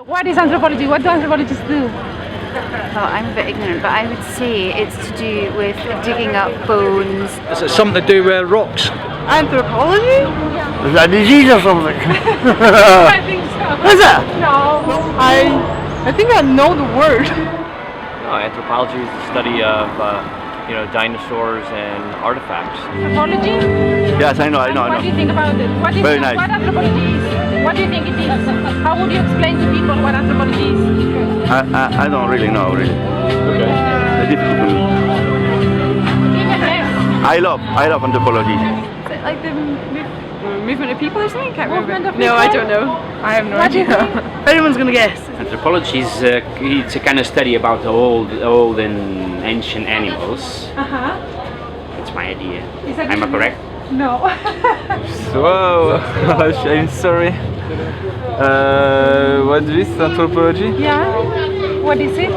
What is anthropology? What do anthropologists do? Oh, I'm a bit ignorant, but I would say it's to do with digging up bones. Is it something to do with rocks? Anthropology? Is that a disease or something? I think so. Is it? No. I think I know the word. No, anthropology is the study of dinosaurs and artifacts. Anthropology? Yes, I know. What do you think about it? What is Very nice. What anthropology is? What do you think it is? How would you explain to people what anthropology is? I don't really know, really. Okay. It's difficult for me. Give a guess. I love anthropology. Is it like the movement of people or something? Can't Movement remember. of No, I people? don't know. I have no What do you idea. think? Everyone's gonna guess. Anthropology is it's a kind of study about old and ancient animals. That's my idea. Is that Am I correct? No. Whoa, I'm sorry. What is anthropology? Yeah. What is it?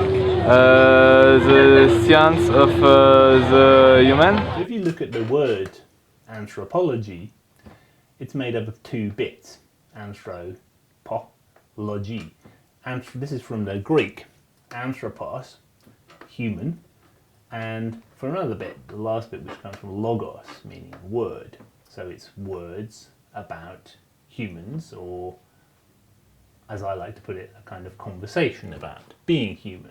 The science of the human. If you look at the word anthropology, it's made up of two bits, anthropology. This is from the Greek, anthropos, human, and for another bit, the last bit, which comes from logos, meaning word. So it's words about humans, or as I like to put it, a kind of conversation about being human.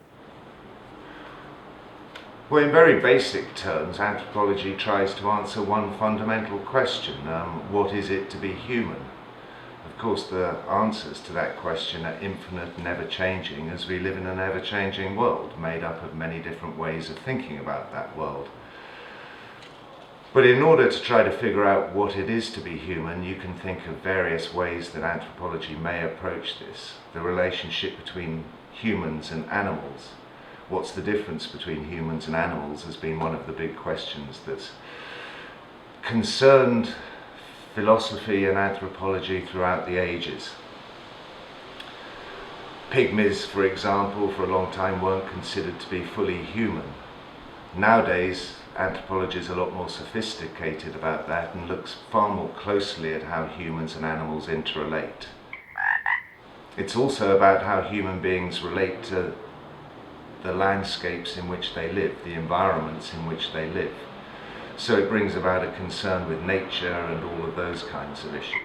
Well, in very basic terms, anthropology tries to answer one fundamental question: what is it to be human? Of course, the answers to that question are infinite and ever-changing, as we live in an ever-changing world made up of many different ways of thinking about that world. But in order to try to figure out what it is to be human, you can think of various ways that anthropology may approach this. The relationship between humans and animals. What's the difference between humans and animals has been one of the big questions that's concerned philosophy and anthropology throughout the ages. Pygmies, for example, for a long time weren't considered to be fully human. Nowadays, anthropology is a lot more sophisticated about that and looks far more closely at how humans and animals interrelate. It's also about how human beings relate to the landscapes in which they live, the environments in which they live. So it brings about a concern with nature and all of those kinds of issues.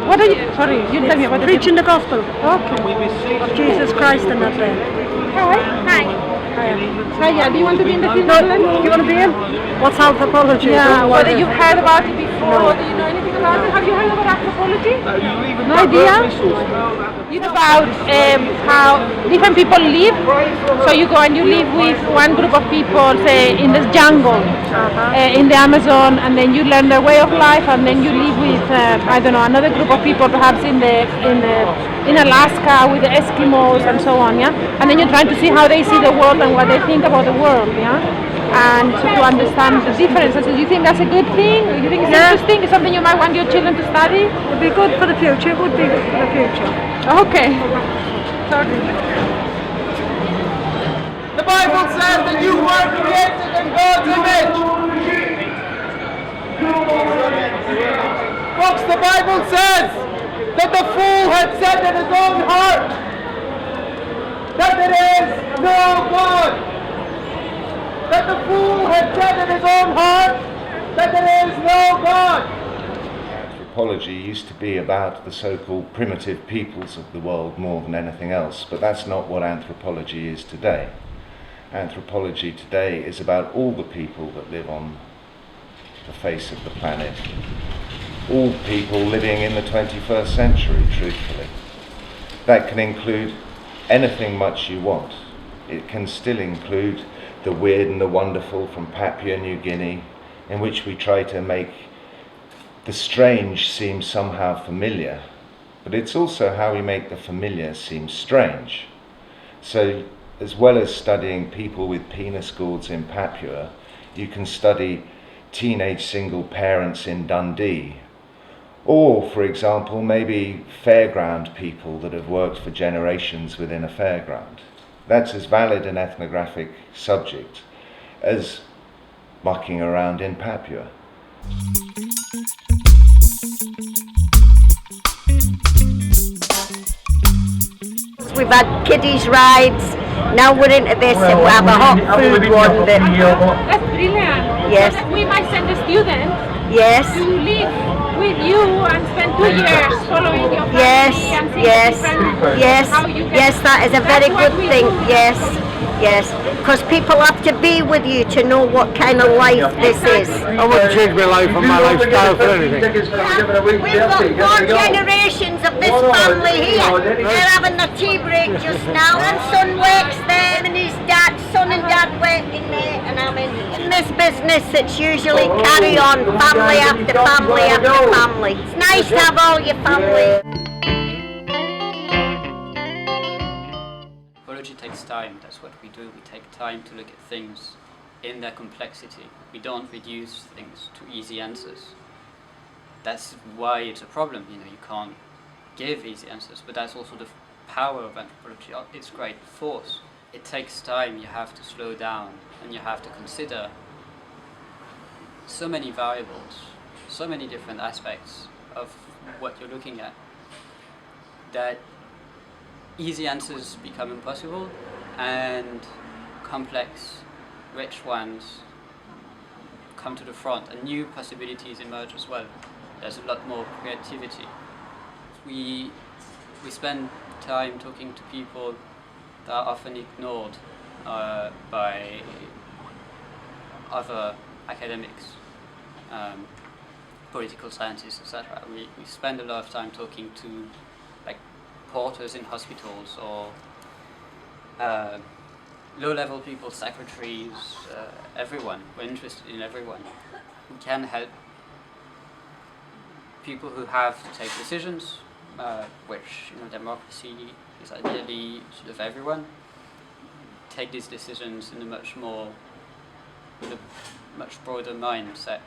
What are you? Sorry, you tell me about the Preaching the gospel Okay. of Jesus Christ in that day. Hiya, do you want to be in the film? No, do you want to be in? What's anthropology? Yeah, whether you've heard about it before, do you know anything about it? Have you heard about anthropology? No idea? You know about how different people live? So you go and you live with one group of people, say, in the jungle, in the Amazon, and then you learn their way of life, and then you live with, I don't know, another group of people perhaps in Alaska with the Eskimos and so on, yeah? And then you're trying to see how they see the world and what they think about the world, yeah? And so to understand the differences. So do you think that's a good thing? Do you think it's interesting? It's something you might want your children to study? It would be good for the future. It would be good for the future. Okay. Sorry. The Bible says that you were created in God's image. Folks, the Bible says that the fool had said in his own heart that there is no God. That the fool had said in his own heart that there is no God. Anthropology used to be about the so-called primitive peoples of the world more than anything else, but that's not what anthropology is today. Anthropology today is about all the people that live on the face of the planet. All people living in the 21st century, truthfully. That can include anything much you want. It can still include the weird and the wonderful from Papua New Guinea, in which we try to make the strange seem somehow familiar, but it's also how we make the familiar seem strange. So as well as studying people with penis gourds in Papua, you can study teenage single parents in Dundee, or, for example, maybe fairground people that have worked for generations within a fairground. That's as valid an ethnographic subject as mucking around in Papua. We've had kiddies rides, now we're into this and we have a hot food one that... That's brilliant. Yes. So we might send a student Yes. to live with you and spend 2 years following your family Yes, and seeing yes, different yes, how you get. yes, that is a very That's what good we thing, do. yes, yes, because people have to be with you to know what kind of life this is. I wouldn't change my life and my lifestyle for anything. We've got 4 generations of this family here. They're having the tea break just now. Grandson works there and his dad, son and dad working there, and I'm in this business. It's usually carry on, family after family after family. It's nice to have all your family. Anthropology takes time. That's what we do. We take time to look at things in their complexity. We don't reduce things to easy answers. That's why it's a problem. You know, you can't give easy answers, but that's also the power of anthropology. Its great force. It takes time. You have to slow down and you have to consider so many variables, so many different aspects of what you're looking at, that easy answers become impossible and complex, rich ones come to the front and new possibilities emerge as well. There's a lot more creativity. We spend time talking to people that are often ignored by other academics, political scientists, etc. We spend a lot of time talking to like porters in hospitals or low-level people, secretaries, everyone. We're interested in everyone. We can help people who have to take decisions, which, you know, democracy is ideally sort of everyone. Take these decisions in with a much broader mindset.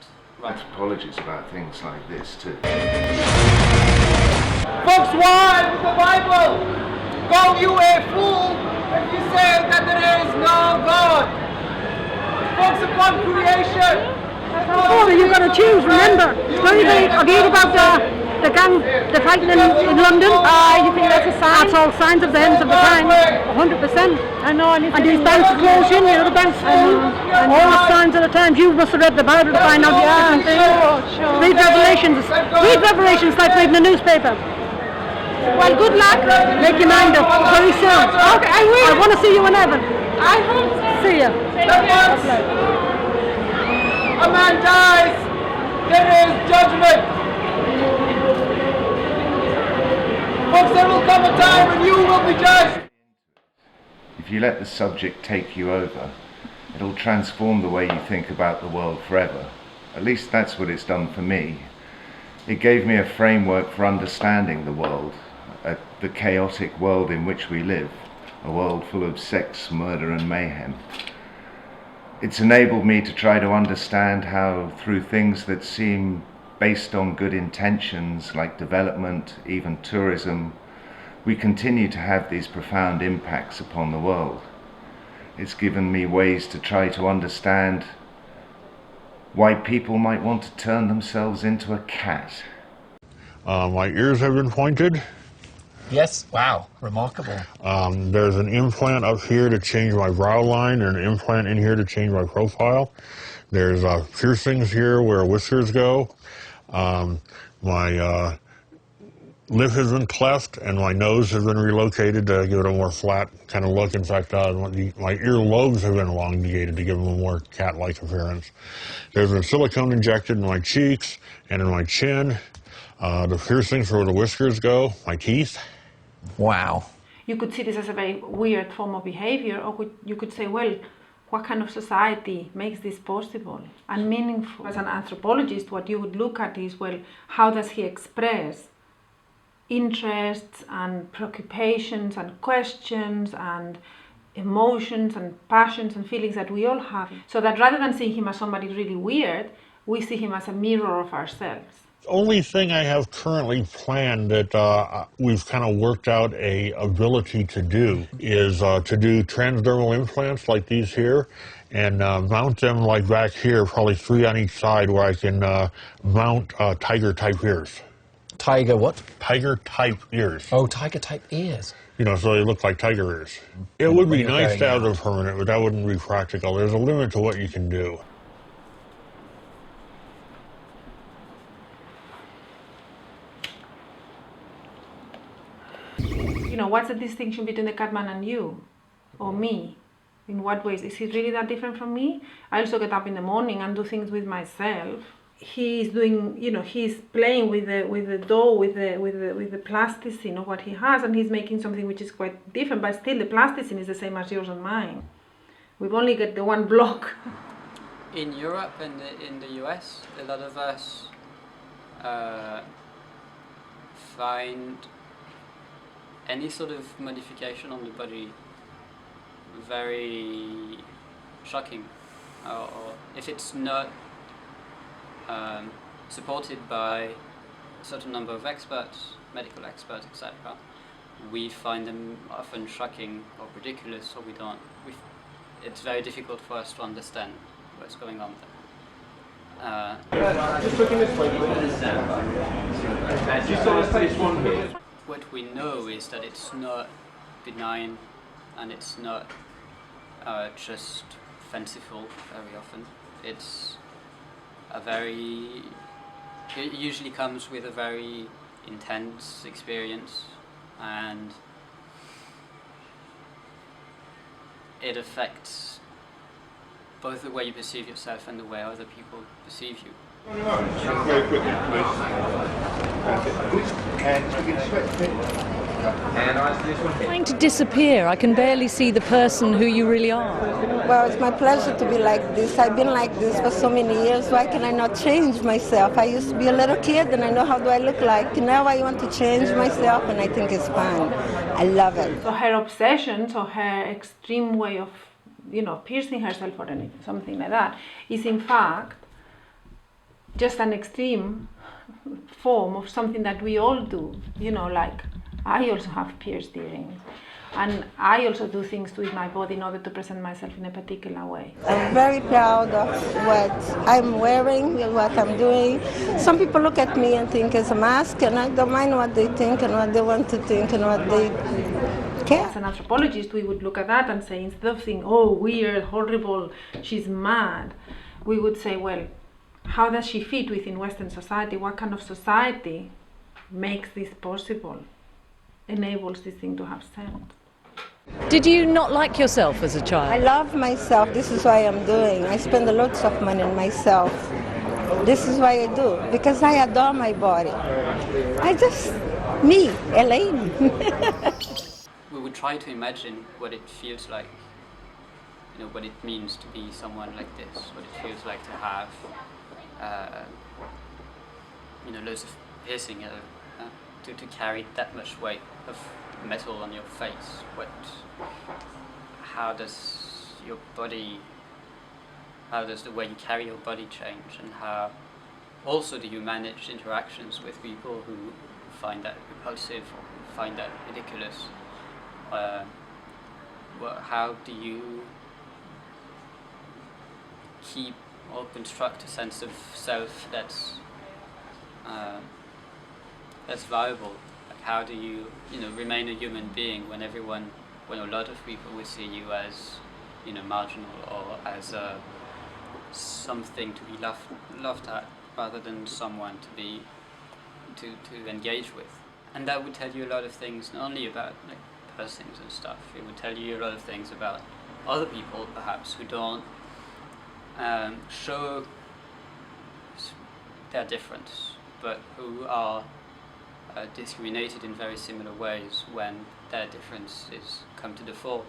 Anthropology is about things like this too. Folks, why with the Bible? Go you a fool if you say that there is no God. Folks, upon creation. Oh, you've got to choose, remember. Don't you think, have you heard about the gang, the fighting in London? You think that's a sign? That's all signs of the ends of the times, 100%. I know, And these banks are closing, you know, the banks all the signs of the times. You must have read the Bible to find out the different things. Read Revelations like reading a newspaper. Well, good luck. Make your mind up very soon. Okay, I will. I want to see you in heaven. I hope so. See ya. A man dies, there is judgment. Folks, there will come a time when you will be judged. If you let the subject take you over, it'll transform the way you think about the world forever. At least that's what it's done for me. It gave me a framework for understanding the world, the chaotic world in which we live, a world full of sex, murder and mayhem. It's enabled me to try to understand how, through things that seem based on good intentions like development, even tourism, we continue to have these profound impacts upon the world. It's given me ways to try to understand why people might want to turn themselves into a cat. My ears have been pointed. Yes, wow, remarkable. There's an implant up here to change my brow line and an implant in here to change my profile. There's piercings here where whiskers go. My lip has been cleft and my nose has been relocated to give it a more flat kind of look. In fact, my earlobes have been elongated to give them a more cat-like appearance. There's been silicone injected in my cheeks and in my chin. The piercings where the whiskers go, my teeth. Wow. You could see this as a very weird form of behavior, or you could say, well, what kind of society makes this possible and meaningful? As an anthropologist, what you would look at is, well, how does he express interests and preoccupations and questions and emotions and passions and feelings that we all have, so that rather than seeing him as somebody really weird, we see him as a mirror of ourselves. Only thing I have currently planned that we've kind of worked out a ability to do is to do transdermal implants like these here and mount them like back here, probably 3 on each side, where I can mount tiger type ears. Tiger what? Tiger type ears. Oh, tiger type ears. You know, so they look like tiger ears. It would be you're nice to going have them permanent, but that wouldn't be practical. There's a limit to what you can do. You know, what's the distinction between the Catman and you? Or me? In what ways? Is he really that different from me? I also get up in the morning and do things with myself. He's doing, you know, he's playing with the dough, with the plasticine of what he has, and he's making something which is quite different, but still the plasticine is the same as yours and mine. We've only got the one block. In Europe and in the US, a lot of us find any sort of modification on the body very shocking, or if it's not supported by a certain number of experts, medical experts, etc., we find them often shocking or ridiculous, or it's very difficult for us to understand what's going on there. Just looking this way, you saw this one here. What we know is that it's not benign, and it's not just fanciful very often. It usually comes with a very intense experience, and it affects both the way you perceive yourself and the way other people perceive you. Very quickly, please. Trying to disappear. I can barely see the person who you really are. Well, it's my pleasure to be like this. I've been like this for so many years. Why can I not change myself? I used to be a little kid and I know how do I look like. Now I want to change myself and I think it's fun. I love it. So her obsession, so her extreme way of, you know, piercing herself or anything, something like that, is in fact just an extreme form of something that we all do. You know, like I also have pierced earrings, and I also do things with my body in order to present myself in a particular way. I'm very proud of what I'm wearing, what I'm doing. Some people look at me and think it's a mask, and I don't mind what they think and what they want to think and what they care. As an anthropologist, we would look at that and say, instead of saying, oh, weird, horrible, she's mad, we would say, well, how does she fit within Western society? What kind of society makes this possible, enables this thing to have sense? Did you not like yourself as a child? I love myself. This is why I'm doing. I spend a lot of money on myself. This is why I do, because I adore my body. Me, Elaine. We would try to imagine what it feels like, you know, what it means to be someone like this, what it feels like to have, you know, loads of piercing, to carry that much weight of metal on your face. How does the way you carry your body change, and how also do you manage interactions with people who find that repulsive or who find that ridiculous? How do you keep or construct a sense of self that's viable? Like, how do you remain a human being when a lot of people would see you as, you know, marginal or as something to be laughed at rather than someone to engage with? And that would tell you a lot of things, not only about like piercings and stuff. It would tell you a lot of things about other people, perhaps, who don't show their difference, but who are discriminated in very similar ways when their differences come to the fore.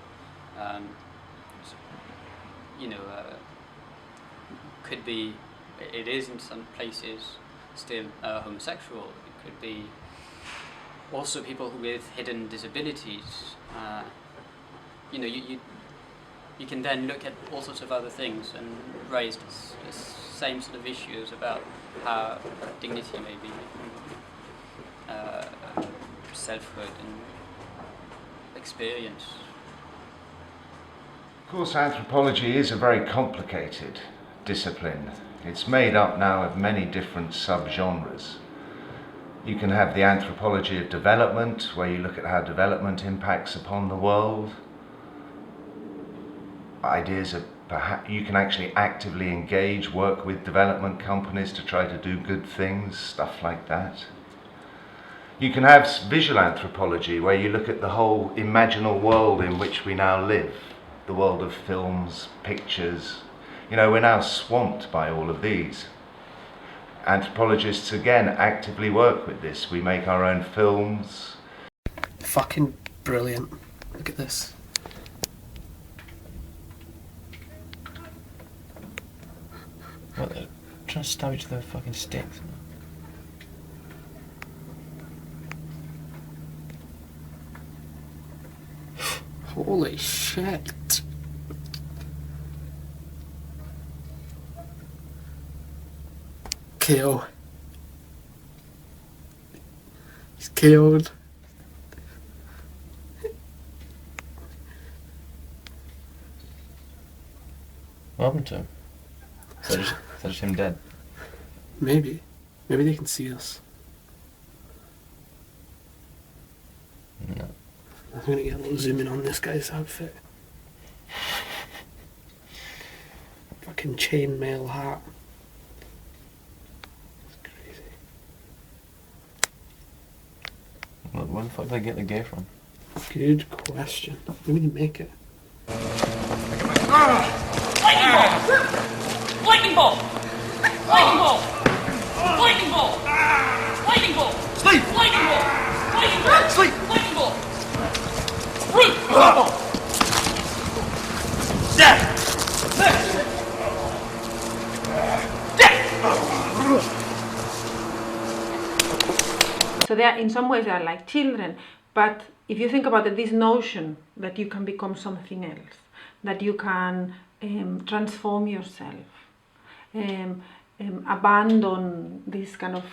Could be, it is in some places still homosexual. It could be also people with hidden disabilities. you can then look at all sorts of other things and raise the same sort of issues about how dignity maybe, selfhood and experience. Of course, anthropology is a very complicated discipline. It's made up now of many different subgenres. You can have the anthropology of development, where you look at how development impacts upon the world. Ideas of perhaps you can actually actively engage, work with development companies to try to do good things, stuff like that. You can have visual anthropology, where you look at the whole imaginal world in which we now live, the world of films, pictures. You know, we're now swamped by all of these. Anthropologists, again, actively work with this. We make our own films. Fucking brilliant. Look at this. What, they're trying to stab each other with fucking sticks? Holy shit. Kill. He's killed. What happened to him? Is that just him dead? Maybe. Maybe they can see us. No. I'm gonna get a little zoom in on this guy's outfit. Fucking chainmail hat. It's crazy. Where the fuck did they get the gear from? Good question. Maybe they make it. Lightning ball! Lightning ball! Lightning ball! Lightning ball! Lightning ball! Sleep! Lightning ball! Lightning ball! Sleep! Lightning ball! Root! Death! So they are, in some ways, they are like children. But if you think about it, this notion that you can become something else, that you can transform yourself, abandon this kind of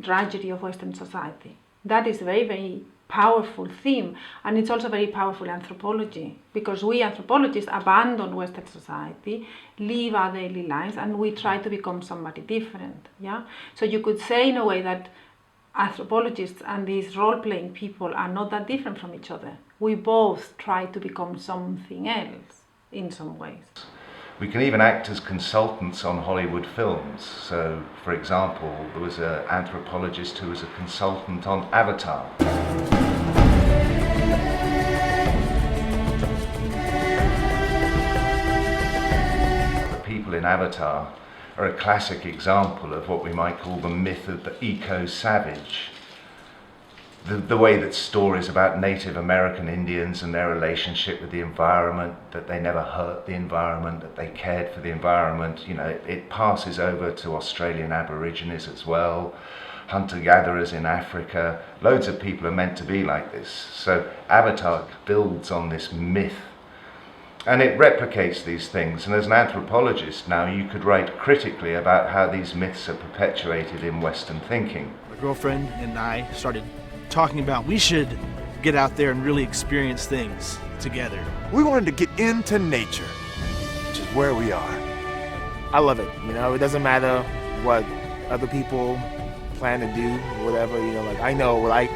tragedy of Western society, that is a very, very powerful theme. And it's also very powerful anthropology, because we anthropologists abandon Western society, live our daily lives, and we try to become somebody different. Yeah. So you could say in a way that anthropologists and these role-playing people are not that different from each other. We both try to become something else in some ways. We can even act as consultants on Hollywood films. So, for example, there was an anthropologist who was a consultant on Avatar. The people in Avatar are a classic example of what we might call the myth of the eco-savage. The way that stories about Native American Indians and their relationship with the environment, that they never hurt the environment, that they cared for the environment, you know, it passes over to Australian Aborigines as well, hunter-gatherers in Africa. Loads of people are meant to be like this. So Avatar builds on this myth, and it replicates these things. And as an anthropologist now, you could write critically about how these myths are perpetuated in Western thinking. My girlfriend and I started talking about we should get out there and really experience things together. We wanted to get into nature, which is where we are. I love it, you know, it doesn't matter what other people plan to do, whatever, you know, like I know why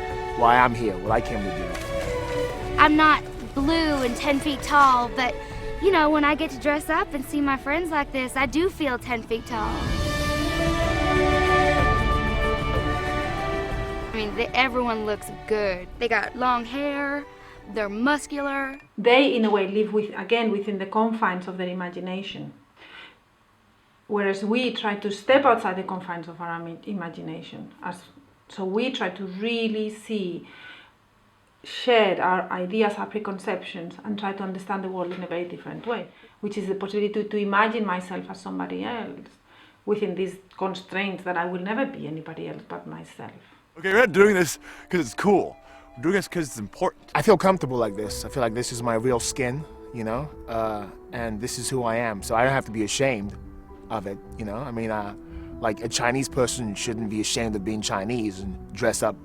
I'm here, what I came to do. I'm not blue and 10 feet tall, but you know, when I get to dress up and see my friends like this, I do feel 10 feet tall. I mean, everyone looks good. They got long hair, they're muscular. They, in a way, live within the confines of their imagination. Whereas we try to step outside the confines of our imagination. So we try to really shed our ideas, our preconceptions, and try to understand the world in a very different way, which is the possibility to imagine myself as somebody else within these constraints that I will never be anybody else but myself. Okay, we're not doing this because it's cool. We're doing this because it's important. I feel comfortable like this. I feel like this is my real skin, you know, and this is who I am. So I don't have to be ashamed of it, you know. I mean, like a Chinese person shouldn't be ashamed of being Chinese and dress up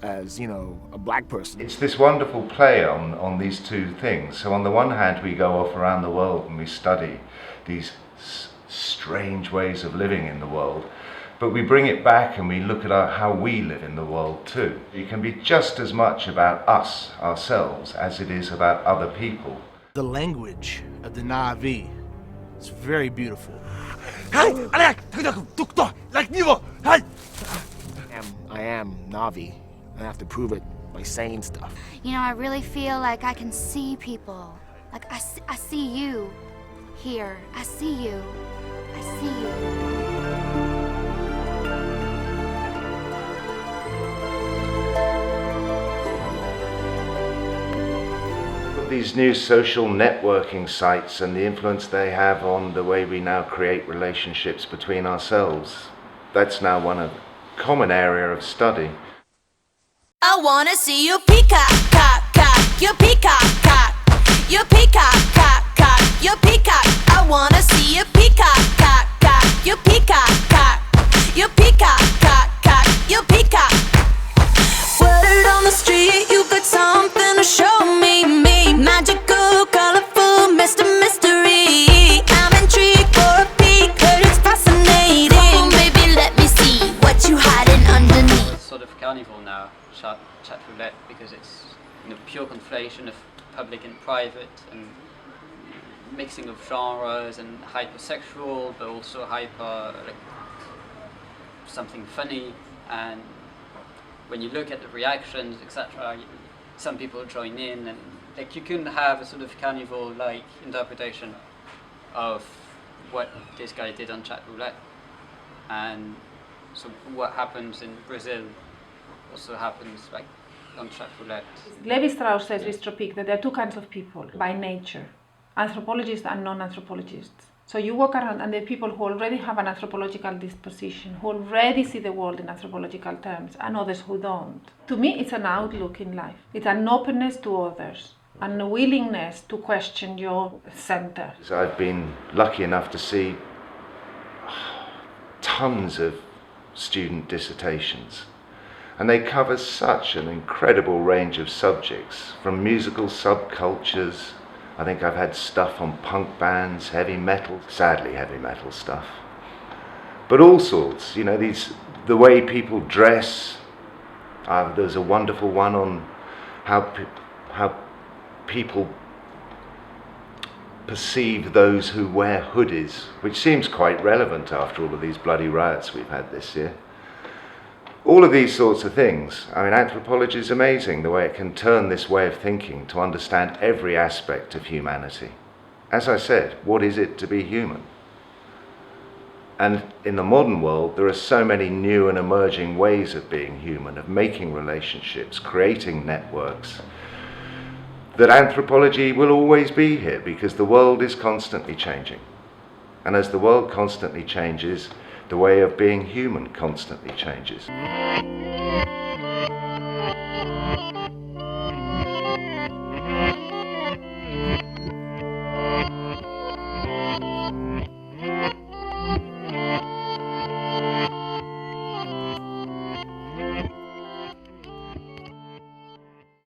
as, you know, a black person. It's this wonderful play on these two things. So on the one hand, we go off around the world and we study these strange ways of living in the world, but we bring it back and we look at how we live in the world too. It can be just as much about us, ourselves, as it is about other people. The language of the Na'vi is very beautiful. I am Na'vi. I have to prove it by saying stuff. You know, I really feel like I can see people. Like I see you here. I see you. I see you. These new social networking sites and the influence they have on the way we now create relationships between ourselves, that's now one of common area of study. I wanna see you peacock, cock, cock, you peacock, cock, you peacock, cock, cock, you peacock. I wanna see you peacock, cock, cock, you peacock, cock, you peacock, cock, cock, you peacock. Word on the street, you got something to show me, magical, colorful, Mr. Mystery. I'm intrigued for a peek, heard it's fascinating. Come on, baby, let me see what you hiding underneath. It's sort of carnival now, chat roulette, because it's, you know, pure conflation of public and private, and mixing of genres, and hypersexual, but also hyper, like, something funny. And when you look at the reactions, etc., some people join in, and like you can have a sort of carnival-like interpretation of what this guy did on chat roulette. And so what happens in Brazil also happens like on chat roulette. Levi-Strauss says with Tropic that there are two kinds of people by nature, anthropologists and non-anthropologists. So you walk around and there are people who already have an anthropological disposition, who already see the world in anthropological terms, and others who don't. To me, it's an outlook in life. It's an openness to others, and a willingness to question your center. I've been lucky enough to see tons of student dissertations, and they cover such an incredible range of subjects, from musical subcultures. I think I've had stuff on punk bands, heavy metal, sadly heavy metal stuff, but all sorts, you know, the way people dress. There's a wonderful one on how people perceive those who wear hoodies, which seems quite relevant after all of these bloody riots we've had this year. All of these sorts of things. I mean, anthropology is amazing, the way it can turn this way of thinking to understand every aspect of humanity. As I said, what is it to be human? And in the modern world, there are so many new and emerging ways of being human, of making relationships, creating networks, that anthropology will always be here, because the world is constantly changing. And as the world constantly changes, the way of being human constantly changes.